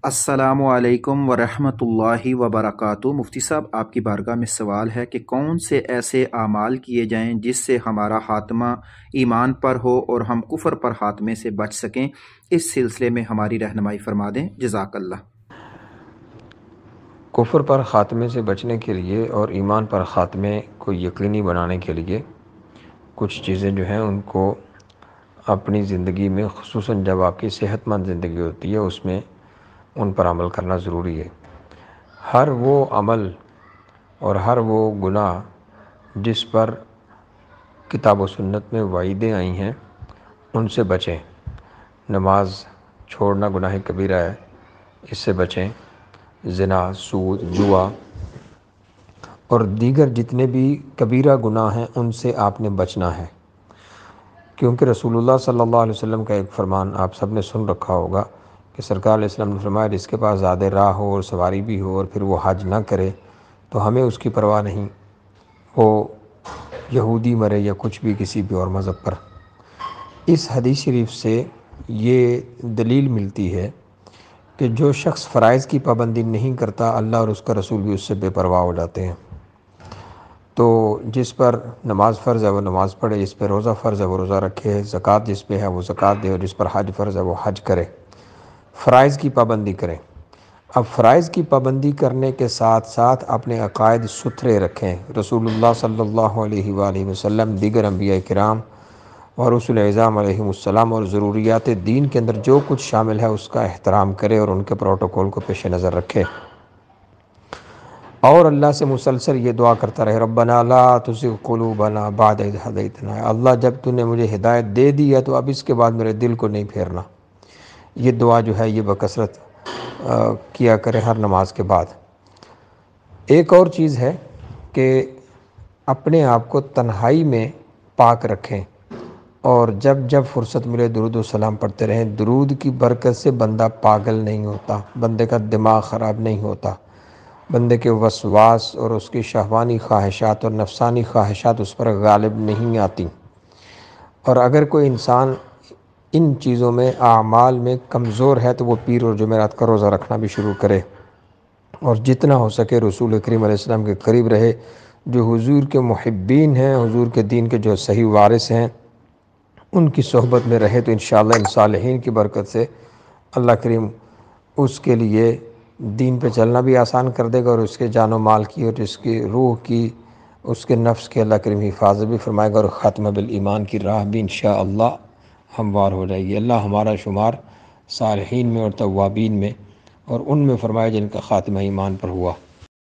السلام علیکم ورحمۃ اللہ وبرکاتہ۔ مفتی صاحب، آپ کی بارگاہ میں سوال ہے کہ کون سے ایسے اعمال کیے جائیں جس سے ہمارا خاتمہ ایمان پر ہو اور ہم کفر پر خاتمے سے بچ سکیں؟ اس سلسلے میں ہماری رہنمائی فرما دیں، جزاک اللہ۔ کفر پر خاتمے سے بچنے کے لیے اور ایمان پر خاتمے کو یقینی بنانے کے لیے کچھ چیزیں جو ہیں ان کو اپنی زندگی میں، خصوصاً جب آپ کی صحت مند زندگی ہوتی ہے، اس میں ان پر عمل کرنا ضروری ہے۔ ہر وہ عمل اور ہر وہ گناہ جس پر کتاب و سنت میں وعیدیں آئی ہیں ان سے بچیں۔ نماز چھوڑنا گناہ کبیرہ ہے، اس سے بچیں۔ زنا، سود، جوا اور دیگر جتنے بھی کبیرہ گناہ ہیں ان سے آپ نے بچنا ہے، کیونکہ رسول اللہ صلی اللہ علیہ وسلم کا ایک فرمان آپ سب نے سن رکھا ہوگا کہ سرکار علیہ السلام نے فرمایا، جس کے پاس زیادہ راہ ہو اور سواری بھی ہو اور پھر وہ حج نہ کرے تو ہمیں اس کی پرواہ نہیں، وہ یہودی مرے یا کچھ بھی کسی بھی اور مذہب پر۔ اس حدیث شریف سے یہ دلیل ملتی ہے کہ جو شخص فرائض کی پابندی نہیں کرتا، اللہ اور اس کا رسول بھی اس سے بے پرواہ ہو جاتے ہیں۔ تو جس پر نماز فرض ہے وہ نماز پڑھے، جس پہ روزہ فرض ہے وہ روزہ رکھے، زکوٰۃ جس پہ ہے وہ زکوٰۃ دے، اور جس پر حج فرض ہے وہ حج کرے، فرائض کی پابندی کریں۔ اب فرائض کی پابندی کرنے کے ساتھ ساتھ اپنے عقائد ستھرے رکھیں۔ رسول اللہ صلی اللہ علیہ وآلہ وسلم، دیگر انبیاء کرام اور رسول اعظام علیہ السلام اور ضروریات دین کے اندر جو کچھ شامل ہے اس کا احترام کرے اور ان کے پروٹوکول کو پیش نظر رکھے، اور اللہ سے مسلسل یہ دعا کرتا رہے، ربنا لا تزغ قلوبنا بعد اذ ہدیتنا، اللہ جب تو نے مجھے ہدایت دے دی ہے تو اب اس کے بعد میرے دل کو نہیں پھیرنا۔ یہ دعا جو ہے یہ بکثرت کیا کرے ہر نماز کے بعد۔ ایک اور چیز ہے کہ اپنے آپ کو تنہائی میں پاک رکھیں، اور جب جب فرصت ملے درود و سلام پڑھتے رہیں۔ درود کی برکت سے بندہ پاگل نہیں ہوتا، بندے کا دماغ خراب نہیں ہوتا، بندے کے وسواس اور اس کی شہوانی خواہشات اور نفسانی خواہشات اس پر غالب نہیں آتی۔ اور اگر کوئی انسان ان چیزوں میں، اعمال میں کمزور ہے تو وہ پیر اور جمعرات کا روزہ رکھنا بھی شروع کرے، اور جتنا ہو سکے رسول کریم علیہ السلام کے قریب رہے۔ جو حضور کے محبین ہیں، حضور کے دین کے جو صحیح وارث ہیں، ان کی صحبت میں رہے تو انشاءاللہ ان صالحین کی برکت سے اللہ کریم اس کے لیے دین پہ چلنا بھی آسان کر دے گا، اور اس کے جان و مال کی اور اس کی روح کی، اس کے نفس کی اللہ کریم حفاظت بھی فرمائے گا، اور خاتمہ بالایمان کی راہ بھی انشاءاللہ ہموار ہو جائے گی۔ اللہ ہمارا شمار صالحین میں اور توابین میں اور ان میں فرمائے جن کا خاتمہ ایمان پر ہوا۔